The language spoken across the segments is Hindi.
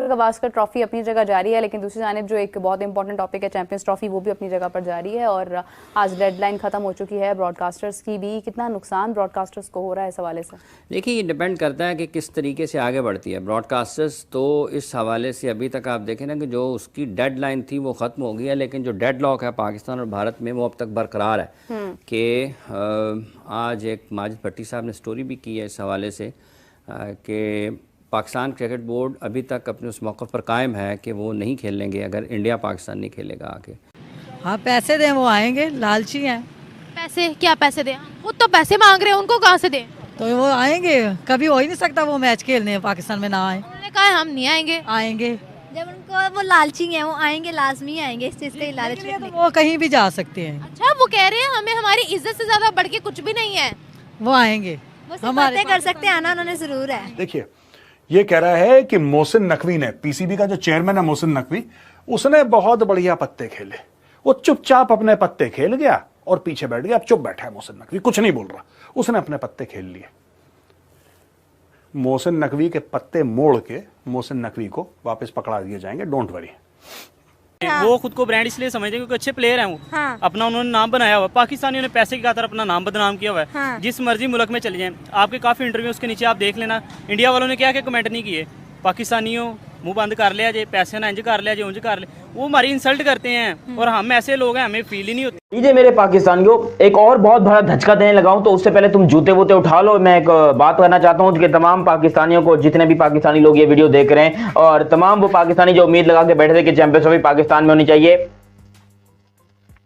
गावस्कर ट्रॉफी अपनी जगह जारी है, लेकिन दूसरी जानिब जो एक बहुत इंपॉर्टेंट टॉपिक है चैंपियंस ट्रॉफी, वो भी अपनी जगह पर जारी है और आज डेडलाइन खत्म हो चुकी है ब्रॉडकास्टर्स की भी। कितना नुकसान ब्रॉडकास्टर्स को हो रहा है इस हवाले से? देखिए, ये डिपेंड करता है कि किस तरीके से आगे बढ़ती है ब्रॉडकास्टर्स। तो इस हवाले से अभी तक आप देखें ना कि जो उसकी डेडलाइन थी वो ख़त्म हो गई है, लेकिन जो डेडलॉक है पाकिस्तान और भारत में वो अब तक बरकरार है। कि आज एक माजिद भट्टी साहब ने स्टोरी भी की है इस हवाले से कि पाकिस्तान क्रिकेट बोर्ड अभी तक अपने उस मौक़िफ़ पर कायम है कि वो नहीं खेलेंगे अगर इंडिया पाकिस्तान नहीं खेलेगा आके। हाँ, पैसे दें वो आएंगे, लालची हैं। पैसे क्या पैसे दें? वो तो पैसे मांग रहे हैं, उनको कहाँ से दें? तो वो आएंगे, कभी हो ही नहीं सकता वो मैच खेलने पाकिस्तान में ना आए। उन्होंने कहा हम नहीं आएंगे। आएंगे जब उनको वो लालची हैं, वो आएंगे, लाजमी आएंगे, इस चीज़ के लालच में तो वो कहीं भी जा सकते हैं। अच्छा, वो कह रहे हैं हमें हमारी इज्जत से ज्यादा बढ़ के कुछ भी नहीं है। वो आएंगे, वो सिर्फ बातें कर सकते हैं, आना उन्होंने जरूर है। देखिए, ये कह रहा है कि मोहसिन नकवी ने, पीसीबी का जो चेयरमैन है मोहसिन नकवी, उसने बहुत बढ़िया पत्ते खेले। वो चुपचाप अपने पत्ते खेल गया और पीछे बैठ गया। अब चुप बैठा है मोहसिन नकवी, कुछ नहीं बोल रहा, उसने अपने पत्ते खेल लिए। मोहसिन नकवी के पत्ते मोड़ के मोहसिन नकवी को वापस पकड़ा दिए जाएंगे, डोंट वरी। वो खुद को ब्रांड इसलिए समझते हैं क्योंकि अच्छे प्लेयर हैं वो। हाँ। अपना उन्होंने नाम बनाया हुआ है। पाकिस्तानियों ने पैसे की खातिर अपना नाम बदनाम किया हुआ है। हाँ। जिस मर्जी मुल्क में चले जाएं, आपके काफ़ी इंटरव्यू उसके नीचे आप देख लेना, इंडिया वालों ने क्या क्या कमेंट नहीं किए। पाकिस्तानियों मुंह बंद कर लिया जे, पैसे ना इंज कर लिया जे, उंज कर ले, वो हमारी इंसल्ट करते हैं और हम ऐसे लोग हैं, हमें फील ही नहीं होती। लीजिए मेरे पाकिस्तानियों, एक और बहुत बड़ा धचका देने लगा हूं, तो उससे पहले तुम जूते वूते उठा लो। मैं एक बात करना चाहता हूं कि तमाम पाकिस्तानियों को, जितने भी पाकिस्तानी लोग ये वीडियो देख रहे हैं और तमाम वो पाकिस्तानी जो उम्मीद लगा के बैठे थे कि चैंपियंस ट्रॉफी पाकिस्तान में होनी चाहिए,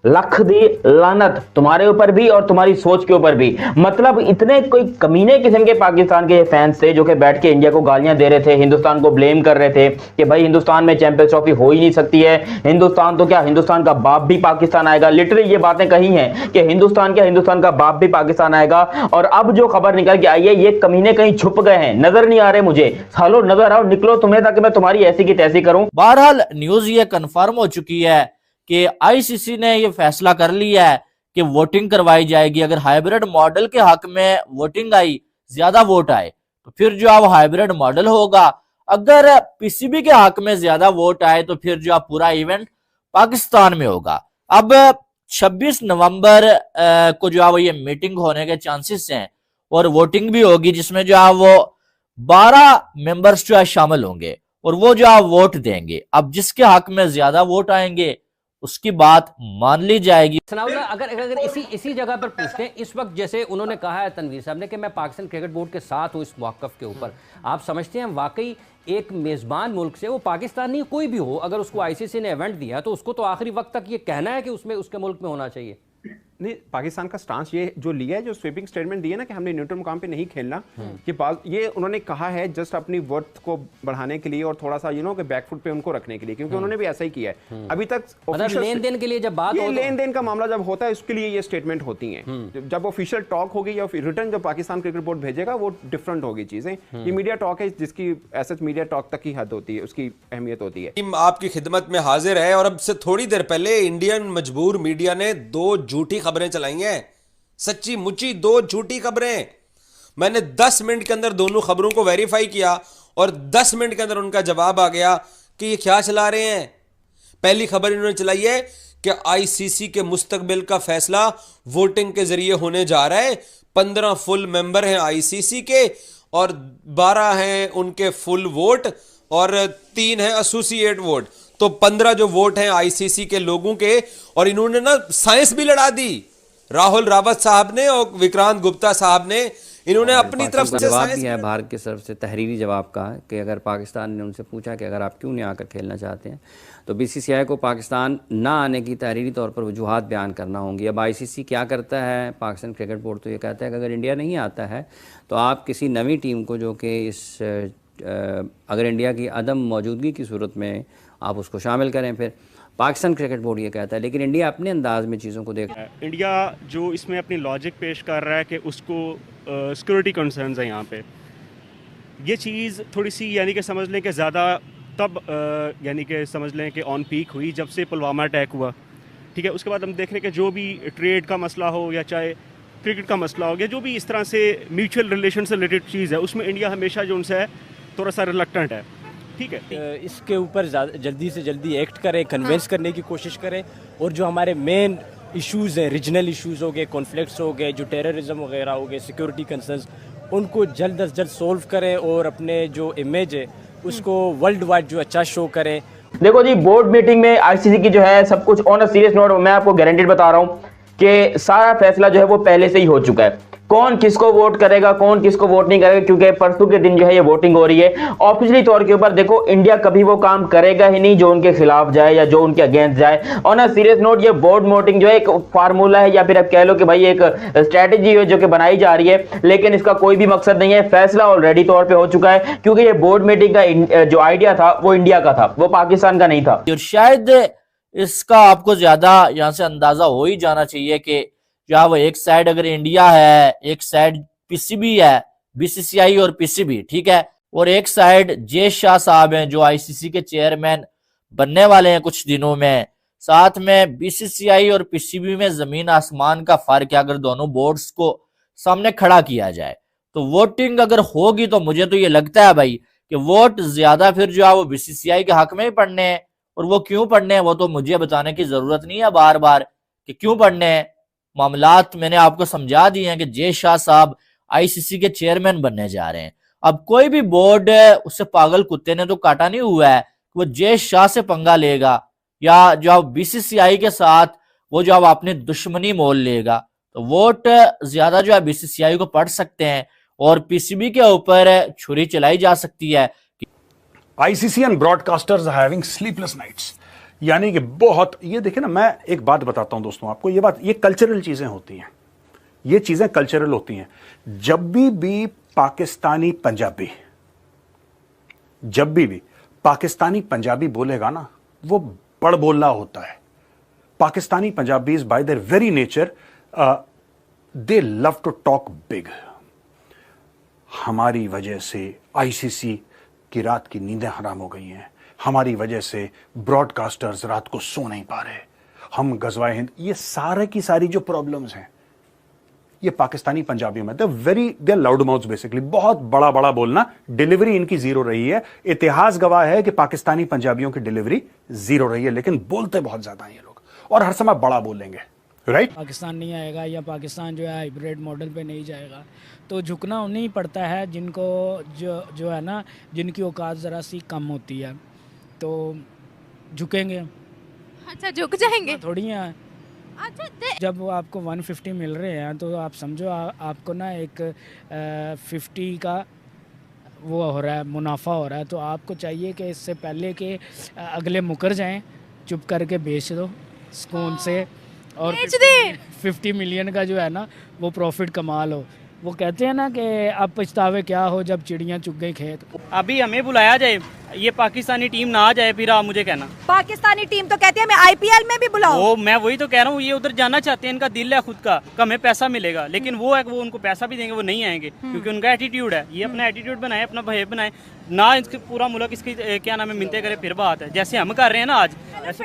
लख दी लानत तुम्हारे ऊपर भी और तुम्हारी सोच के ऊपर भी। मतलब इतने कोई कमीने किस्म के पाकिस्तान के फैंस थे जो कि बैठ के इंडिया को गालियां दे रहे थे, हिंदुस्तान को ब्लेम कर रहे थे कि भाई हिंदुस्तान में चैंपियंस ट्रॉफी हो ही नहीं सकती है, हिंदुस्तान तो क्या, हिंदुस्तान का बाप भी पाकिस्तान आएगा। लिटरली ये बातें कही हैं कि हिंदुस्तान क्या, हिंदुस्तान का बाप भी पाकिस्तान आएगा। और अब जो खबर निकल के आई है, ये कमीने कहीं छुप गए हैं, नजर नहीं आ रहे मुझे। सालो नजर आओ, निकलो तुम्हें, ताकि मैं तुम्हारी ऐसी की तैसी करूं। बहरहाल न्यूज ये कंफर्म हो चुकी है कि आईसीसी ने ये फैसला कर लिया है कि वोटिंग करवाई जाएगी। अगर हाइब्रिड मॉडल के हक में वोटिंग आई, ज्यादा वोट आए, तो फिर जो अब हाइब्रिड मॉडल होगा। अगर पीसीबी के हक में ज्यादा वोट आए तो फिर जो पूरा इवेंट पाकिस्तान में होगा। अब 26 नवंबर को जो है ये मीटिंग होने के चांसेस हैं और वोटिंग भी होगी, जिसमें जो है वो 12 मेंबर्स जो है शामिल होंगे और वो जो है वोट देंगे। अब जिसके हक में ज्यादा वोट आएंगे उसकी बात मान ली जाएगी। अगर इसी जगह पर पूछते हैं, इस वक्त जैसे उन्होंने कहा है तनवीर साहब ने कि मैं पाकिस्तान क्रिकेट बोर्ड के साथ हूँ इस मौक़िफ़ के ऊपर, आप समझते हैं वाकई एक मेज़बान मुल्क से, वो पाकिस्तान नहीं कोई भी हो, अगर उसको आईसीसी ने इवेंट दिया तो उसको तो आखिरी वक्त तक ये कहना है कि उसमें उसके मुल्क में होना चाहिए? नहीं, पाकिस्तान का स्टांस ये जो लिया है, जो स्वीपिंग स्टेटमेंट दिया ना कि हमने न्यूट्रल मुकाम पे नहीं खेलना, ये उन्होंने कहा है जस्ट अपनी वर्थ को बढ़ाने के लिए और थोड़ा सा कि बैकफुट पे उनको रखने के लिए, क्योंकि उन्होंने भी ऐसा ही किया है। अभी तक लेन देन के लिए जब बात हो, लेन देन का मामला जब होता है उसके लिए ये स्टेटमेंट होती है। जब ऑफिशियल टॉक होगी या रिटर्न जब पाकिस्तान क्रिकेट बोर्ड भेजेगा वो डिफरेंट होगी चीजें। ये मीडिया टॉक है जिसकी ऐसा मीडिया टॉक तक की हद होती है, उसकी अहमियत होती है। टीम आपकी खिदमत में हाजिर है और अब से थोड़ी देर पहले इंडियन मजबूर मीडिया ने 2 झूठी खबरें चलाई हैं। सच्ची मुच्ची 2 झूठी खबरें। मैंने 10 मिनट के अंदर दोनों खबरों को वेरीफाई किया और 10 मिनट के अंदर उनका जवाब आ गया कि ये क्या चला रहे हैं। पहली खबर इन्होंने चलाई है कि आईसीसी के मुस्तकबिल का फैसला वोटिंग के जरिए होने जा रहा है। 15 फुल मेंबर हैं आईसीसी के और 12 हैं उनके फुल वोट और 3 हैं एसोसिएट वोट। तो 15 जो वोट हैं आईसीसी के लोगों के, और इन्होंने ना साइंस भी लड़ा दी। राहुल रावत साहब ने और विक्रांत गुप्ता साहब ने, इन्होंने अपनी तरफ से जवाब दिया है भारत की तरफ से, तहरीरी जवाब का, कि अगर पाकिस्तान ने उनसे पूछा कि अगर आप क्यों नहीं आकर खेलना चाहते हैं, तो बीसीसीआई को पाकिस्तान ना आने की तहरीरी तौर पर वजूहात बयान करना होंगी। अब आईसीसी क्या करता है, पाकिस्तान क्रिकेट बोर्ड तो ये कहता है कि अगर इंडिया नहीं आता है तो आप किसी नवी टीम को, जो कि इस अगर इंडिया की अदम मौजूदगी की सूरत में आप उसको शामिल करें। फिर पाकिस्तान क्रिकेट बोर्ड ये कहता है, लेकिन इंडिया अपने अंदाज में चीज़ों को देख, इंडिया जो इसमें अपनी लॉजिक पेश कर रहा है कि उसको सिक्योरिटी कंसर्न्स है यहाँ पे, ये चीज़ थोड़ी सी यानी कि समझ लें कि ज़्यादा तब यानी कि समझ लें कि ऑन पीक हुई जब से पुलवामा अटैक हुआ। ठीक है, उसके बाद हम देख रहे हैं कि जो भी ट्रेड का मसला हो या चाहे क्रिकेट का मसला हो गया, जो भी इस तरह से म्यूचुअल रिलेशन से रिलेटेड चीज़ है, उसमें इंडिया हमेशा जो उनसे है थोड़ा सा रिलक्टेंट है। ठीक है। इसके ऊपर जल्दी से जल्दी एक्ट करें, कन्विंस करने की कोशिश करें, और जो हमारे मेन इश्यूज़ हैं, रीजनल इश्यूज़ हो गए, कॉन्फ्लिक्ट्स हो गए, जो टेररिज्म वगैरह हो गए, सिक्योरिटी कंसर्न्स, उनको जल्द अज जल्द सोल्व करें और अपने जो इमेज है उसको वर्ल्ड वाइड जो अच्छा शो करें। देखो जी, बोर्ड मीटिंग में आईसीसी की जो है सब कुछ ऑन अ सीरियस नोट, मैं आपको गारंटीड बता रहा हूं कि सारा फैसला जो है वो पहले से ही हो चुका है। कौन किसको वोट करेगा, कौन किसको वोट नहीं करेगा, क्योंकि परसों के दिन जो है ये वोटिंग हो रही है। ऑफिशियली तौर के ऊपर देखो, इंडिया कभी वो काम करेगा ही नहीं जो उनके खिलाफ जाए या जो उनके अगेंस्ट जाए। ऑन अ सीरियस नोट, ये बोर्ड वोटिंग जो है एक फार्मूला है, या फिर आप कह लो कि भाई एक स्ट्रेटेजी है जो कि बनाई जा रही है, लेकिन इसका कोई भी मकसद नहीं है। फैसला ऑलरेडी तौर पर हो चुका है, क्योंकि ये बोर्ड मीटिंग का जो आइडिया था वो इंडिया का था, वो पाकिस्तान का नहीं था। और शायद इसका आपको ज्यादा यहाँ से अंदाजा हो ही जाना चाहिए कि या वो एक साइड अगर इंडिया है, एक साइड पीसीबी है, बीसीसीआई और पीसीबी, ठीक है, और एक साइड जय शाह साहब हैं जो आईसीसी के चेयरमैन बनने वाले हैं कुछ दिनों में। साथ में बीसीसीआई और पीसीबी में जमीन आसमान का फर्क है। अगर दोनों बोर्ड्स को सामने खड़ा किया जाए तो वोटिंग अगर होगी तो मुझे तो ये लगता है भाई कि वोट ज्यादा फिर जो है वो बीसीसीआई के हक में ही पड़ने हैं। और वो क्यों पढ़ने हैं वो तो मुझे बताने की जरूरत नहीं है बार बार कि क्यों पढ़ने हैं। मामलात मैंने आपको समझा दिए हैं कि जय शाह साहब आईसीसी के चेयरमैन बनने जा रहे हैं। अब कोई भी बोर्ड उससे पागल कुत्ते ने तो काटा नहीं हुआ है, वो जय शाह से पंगा लेगा या जो आप बीसीसीआई के साथ वो जो आप अपनी दुश्मनी मोल लेगा। तो वोट ज्यादा जो है बीसीसीआई को पढ़ सकते हैं और पीसीबी के ऊपर छुरी चलाई जा सकती है। ICC and broadcasters are having sleepless nights, यानी कि बहुत, ये देखिए ना, मैं एक बात बताता हूं दोस्तों आपको, ये कल्चरल चीजें होती हैं, ये चीजें कल्चरल होती हैं। जब भी पाकिस्तानी पंजाबी, जब भी पाकिस्तानी पंजाबी बोलेगा ना, वो बड़ बोलना होता है। Pakistani Punjabis by their very nature they love to talk big. हमारी वजह से आईसीसी की रात की नींदें हराम हो गई हैं, हमारी वजह से ब्रॉडकास्टर्स रात को सो नहीं पा रहे, हम गजवाए हिंद, ये सारे की सारी जो प्रॉब्लम्स हैं ये पाकिस्तानी पंजाबियों में, दे लाउड माउथ्स बेसिकली, बहुत बड़ा बड़ा बोलना, डिलीवरी इनकी जीरो रही है। इतिहास गवाह है कि पाकिस्तानी पंजाबियों की डिलीवरी जीरो रही है, लेकिन बोलते बहुत ज्यादा हैं ये लोग और हर समय बड़ा बोलेंगे, राइट। पाकिस्तान नहीं आएगा या पाकिस्तान जो है हाइब्रिड मॉडल पे नहीं जाएगा तो झुकना उन्हें पड़ता है जिनको जो है ना, जिनकी औकात ज़रा सी कम होती है तो झुकेंगे। अच्छा, झुक जाएंगे थोड़ी है। अच्छा, जब आपको 150 मिल रहे हैं तो आप समझो आपको ना एक 50 का वो हो रहा है, मुनाफा हो रहा है, तो आपको चाहिए कि इससे पहले कि अगले मुकर जाएं, चुप करके बेच दो सुकून से और 50 मिलियन का जो है ना वो प्रॉफिट कमा लो। वो कहते हैं ना कि अब पछतावे क्या हो जब चिड़ियाँ चुग गई खेत। अभी हमें बुलाया जाए, ये पाकिस्तानी टीम ना आ जाए फिर आप मुझे कहना। पाकिस्तानी टीम तो कहती है मैं आईपीएल में भी बुलाऊं। वो मैं वही तो कह रहा हूँ, ये उधर जाना चाहते हैं, इनका दिल है खुद का, हमें पैसा मिलेगा, लेकिन वो है वो उनको पैसा भी देंगे, वो नहीं आएंगे क्योंकि उनका एटीट्यूड है। ये अपना एटीट्यूड बनाए, अपना बिहेव बनाए ना, इसके पूरा मुल्क इसकी क्या नाम है मिलते करे फिर बात है, जैसे हम कर रहे हैं ना आज।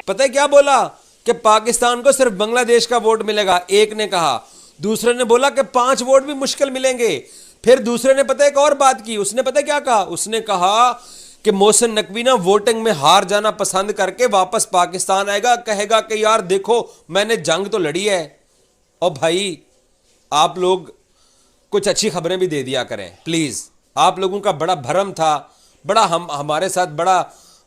पता है क्या बोला कि पाकिस्तान को सिर्फ बांग्लादेश का वोट मिलेगा, एक ने कहा। दूसरे ने बोला कि 5 वोट भी मुश्किल मिलेंगे। फिर दूसरे ने पता है एक और बात की, उसने पता है क्या कहा, उसने कहा कि मोहसिन नकवी ना वोटिंग में हार जाना पसंद करके वापस पाकिस्तान आएगा, कहेगा कि यार देखो मैंने जंग तो लड़ी है। और भाई आप लोग कुछ अच्छी खबरें भी दे दिया करें प्लीज। आप लोगों का बड़ा भरम था, बड़ा हमारे साथ बड़ा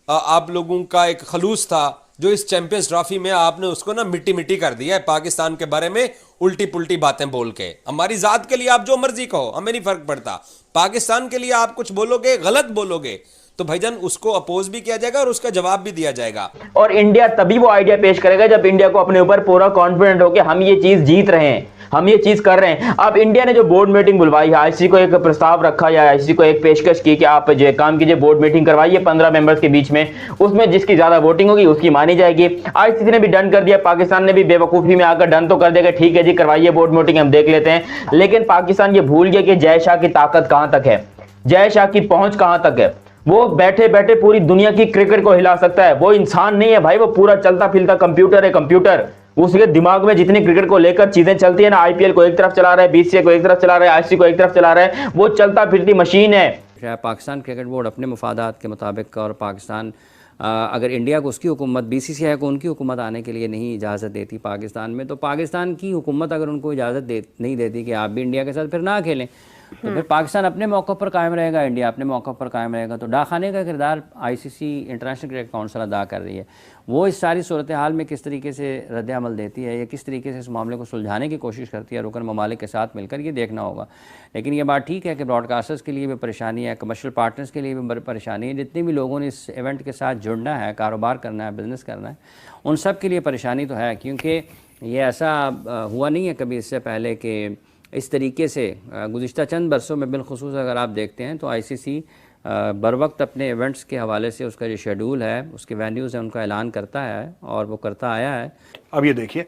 आप लोगों का एक खलूस था जो इस चैंपियंस ट्रॉफी में आपने उसको ना मिट्टी मिट्टी कर दिया है पाकिस्तान के बारे में उल्टी पुल्टी बातें बोल के। हमारी जात के लिए आप जो मर्जी कहो, हमें नहीं फर्क पड़ता। पाकिस्तान के लिए आप कुछ बोलोगे, गलत बोलोगे तो भाईजान उसको अपोज भी किया जाएगा और उसका जवाब भी दिया जाएगा। और इंडिया तभी वो आइडिया पेश करेगा जब इंडिया को अपने ऊपर पूरा कॉन्फिडेंट हो कि हम ये चीज जीत रहे हैं, हम ये चीज कर रहे हैं। अब इंडिया ने जो बोर्ड मीटिंग बुलवाई है, आईसीसी को एक प्रस्ताव रखा या आईसीसी को एक पेशकश की कि आप जो काम कीजिए, बोर्ड मीटिंग करवाइए 15 मेंबर्स के बीच में, उसमें जिसकी ज्यादा वोटिंग होगी उसकी मानी जाएगी। आईसीसी ने भी डन कर दिया, पाकिस्तान ने भी बेवकूफी में आकर डन तो कर देगा, ठीक है जी करवाइए बोर्ड मीटिंग, हम देख लेते हैं। लेकिन पाकिस्तान ये भूल गया कि जय शाह की ताकत कहां तक है, जय शाह की पहुंच कहां तक है। वो बैठे बैठे पूरी दुनिया की क्रिकेट को हिला सकता है। वो इंसान नहीं है भाई, वो पूरा चलता फिरता कंप्यूटर है, कंप्यूटर। उसके दिमाग में जितनी क्रिकेट को लेकर चीजें चलती है ना, आईपीएल को एक तरफ चला रहा है, बीसीसीआई को एक तरफ चला रहा है, आईसीसी को एक तरफ चला रहा है, वो चलता फिरती मशीन है। शायद पाकिस्तान क्रिकेट बोर्ड अपने मुफादात के मुताबिक और पाकिस्तान अगर इंडिया को उसकी हुकूमत BCCI को उनकी हुकूमत आने के लिए नहीं इजाज़त देती पाकिस्तान में, तो पाकिस्तान की हुकूमत अगर उनको इजाज़त नहीं देती कि आप भी इंडिया के साथ फिर ना खेलें, तो फिर पाकिस्तान अपने मौक़े पर कायम रहेगा, इंडिया अपने मौक़े पर कायम रहेगा। तो डाखाने का किरदार ICC इंटरनेशनल क्रिकेट काउंसिल अदा कर रही है। वो इस सारी सूरत हाल में किस तरीके से रद्द अमल देती है या किस तरीके से इस मामले को सुलझाने की कोशिश करती है रुकन ममालिक के साथ मिलकर, ये देखना होगा। लेकिन ये बात ठीक है कि ब्रॉडकास्टर्स के लिए भी परेशानी है, कमर्शियल पार्टनर्स के लिए भी परेशानी है, जितने भी लोगों ने इस इवेंट के साथ जुड़ना है, कारोबार करना है, बिज़नेस करना है, उन सब के लिए परेशानी तो है। क्योंकि ये ऐसा हुआ नहीं है कभी इससे पहले कि इस तरीके से गुज़िश्ता चंद बरसों में बिलखुसूस अगर आप देखते हैं तो ICC बर वक्त अपने इवेंट्स के हवाले से उसका जो शेड्यूल है, उसके वेन्यूज़ हैं, उनका ऐलान करता है और वो करता आया है। अब ये देखिए,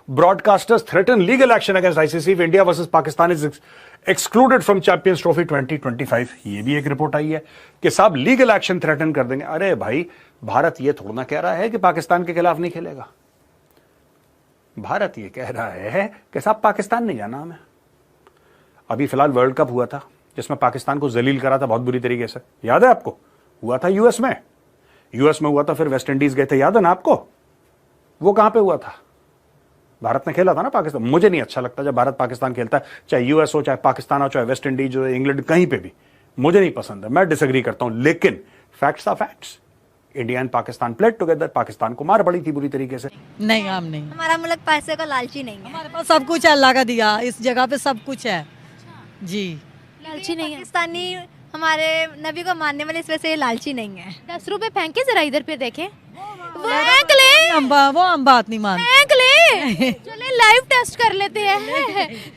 broadcasters threaten legal action against ICC if India versus Pakistan is excluded from champions trophy 2025। ये भी एक रिपोर्ट आई है कि साहब लीगल एक्शन थ्रेटन कर देंगे। अरे भाई, भारत ये थोड़ा ना कह रहा है कि पाकिस्तान के खिलाफ नहीं खेलेगा। भारत ये कह रहा है कि साहब पाकिस्तान नहीं जाना हमें। अभी फिलहाल वर्ल्ड कप हुआ था जिसमें पाकिस्तान को जलील करा था बहुत बुरी तरीके से, याद है आपको? हुआ था यूएस में हुआ था, फिर वेस्ट इंडीज गए थे, याद है ना आपको? वो कहां पे हुआ था? भारत ने खेला था ना पाकिस्तान। मुझे नहीं अच्छा लगता जब भारत पाकिस्तान खेलता है, चाहे यूएस हो, चाहे पाकिस्तान हो, चाहे वेस्ट इंडीज हो, इंग्लैंड, कहीं पे भी मुझे नहीं पसंद है, मैं डिसएग्री करता हूं। लेकिन facts are facts. India and Pakistan played together. Pakistan को मार पड़ी थी बुरी तरीके से। नहीं, हम नहीं, हमारा मुल्क पैसे का लालची नहीं है। हमारे पास सब कुछ है, अल्लाह का दिया, इस जगह पे सब कुछ है जी। लालची नहीं है। पाकिस्तानी हमारे नबी को मानने वाले, इस वजह से ये लालची नहीं है। 10 रुपए फेंक के जरा इधर पे देखें, फेंक ले। वो हम बात नहीं मानते, फेंक ले। चले लाइव टेस्ट कर लेते हैं।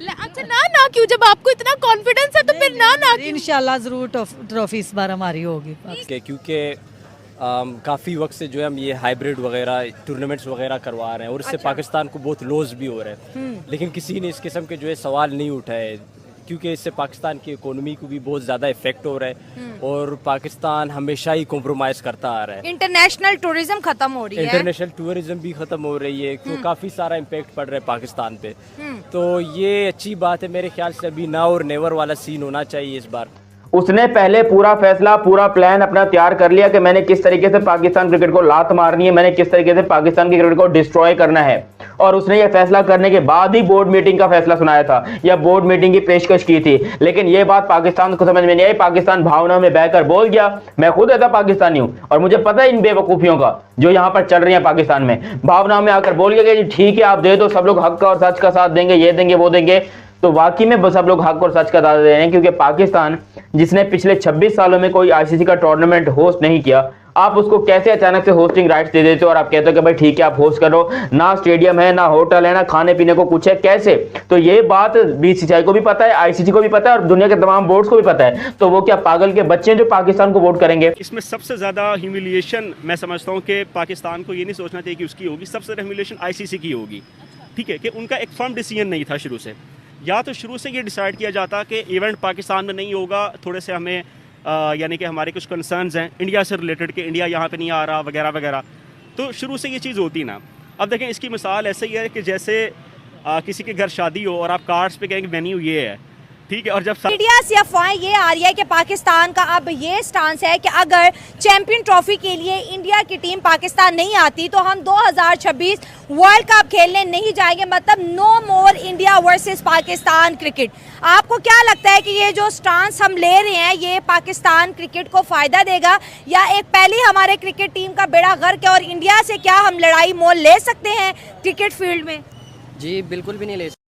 अच्छा ना क्यों, जब आपको इतना कॉन्फिडेंस है तो फिर ना इंशाल्लाह जरूर ट्रॉफी इस बार हमारी होगी। क्योंकि काफ़ी वक्त से जो है हम ये हाइब्रिड वगैरह टूर्नामेंट्स वगैरह करवा रहे हैं और इससे पाकिस्तान को बहुत लॉस भी हो रहे हैं, लेकिन किसी ने इस किस्म के जो है सवाल नहीं उठाए, क्योंकि इससे पाकिस्तान की इकोनॉमी को भी बहुत ज़्यादा इफेक्ट हो रहा है और पाकिस्तान हमेशा ही कॉम्प्रोमाइज़ करता आ रहा है। इंटरनेशनल टूरिज्म खत्म हो रही है, इंटरनेशनल टूरिज्म भी खत्म हो रही है, तो काफ़ी सारा इम्पेक्ट पड़ रहा है पाकिस्तान पे। तो ये अच्छी बात है, मेरे ख्याल से अभी नाउ और नेवर वाला सीन होना चाहिए इस बार। उसने पहले पूरा फैसला, पूरा प्लान अपना तैयार कर लिया कि मैंने किस तरीके से पाकिस्तान क्रिकेट को लात मारनी है, मैंने किस तरीके से पाकिस्तान की क्रिकेट को डिस्ट्रॉय करना है। और उसने ये फैसला करने के बाद ही बोर्ड मीटिंग का फैसला सुनाया था या बोर्ड मीटिंग की पेशकश की थी। लेकिन ये बात पाकिस्तान को समझ में नहीं आई। पाकिस्तान भावना में बहकर बोल गया। मैं खुद ऐसा पाकिस्तानी हूं और मुझे पता है इन बेवकूफियों का जो यहाँ पर चल रही है पाकिस्तान में। भावना में आकर बोल गया कि ठीक है, आप दे दो, सब लोग हक का और सच का साथ देंगे, ये देंगे वो देंगे। तो वाकई में सब लोग हक और सच का दावा दे रहे हैं, क्योंकि पाकिस्तान जिसने पिछले 26 सालों में कोई ICC का टूर्नामेंट होस्ट नहीं किया, आप उसको कैसे अचानक से होस्टिंग राइट्स दे देते हो और आप कहते हो कि भाई ठीक है आप होस्ट करो, ना स्टेडियम है, ना होटल है, ना खाने पीने को कुछ है, कैसे? तो ये बात BCCI को भी पता है, ICC को भी पता है और दुनिया के तमाम बोर्ड्स को भी पता है। तो वो क्या पागल के बच्चे जो पाकिस्तान को वोट करेंगे? इसमें सबसे ज्यादा ह्यूमिलिएशन मैं समझता हूँ कि पाकिस्तान को ये नहीं सोचना चाहिए कि उसकी होगी, सबसे ज्यादा ह्यूमिलिएशन ICC की होगी। ठीक है, कि उनका एक फर्म डिसीजन नहीं था शुरू से, या तो शुरू से ये डिसाइड किया जाता कि इवेंट पाकिस्तान में नहीं होगा, थोड़े से हमें यानी कि हमारे कुछ कंसर्न्स हैं इंडिया से रिलेटेड कि इंडिया यहाँ पे नहीं आ रहा वगैरह वगैरह, तो शुरू से ये चीज़ होती ना। अब देखें, इसकी मिसाल ऐसे ही है कि जैसे किसी के घर शादी हो और आप कार्ड्स पे कहेंगे वेन्यू ये है, ठीक है, और जब मीडिया से अफवाहें ये आ रही है कि पाकिस्तान का अब ये स्टांस है कि अगर चैंपियन ट्रॉफी के लिए इंडिया की टीम पाकिस्तान नहीं आती तो हम 2026 वर्ल्ड कप खेलने नहीं जाएंगे, मतलब no more India versus Pakistan cricket. आपको क्या लगता है कि ये जो स्टांस हम ले रहे हैं ये पाकिस्तान क्रिकेट को फायदा देगा, या एक पहले हमारे क्रिकेट टीम का बेड़ा गर्क है और इंडिया से क्या हम लड़ाई मोल ले सकते हैं क्रिकेट फील्ड में? जी बिल्कुल भी नहीं ले सकते।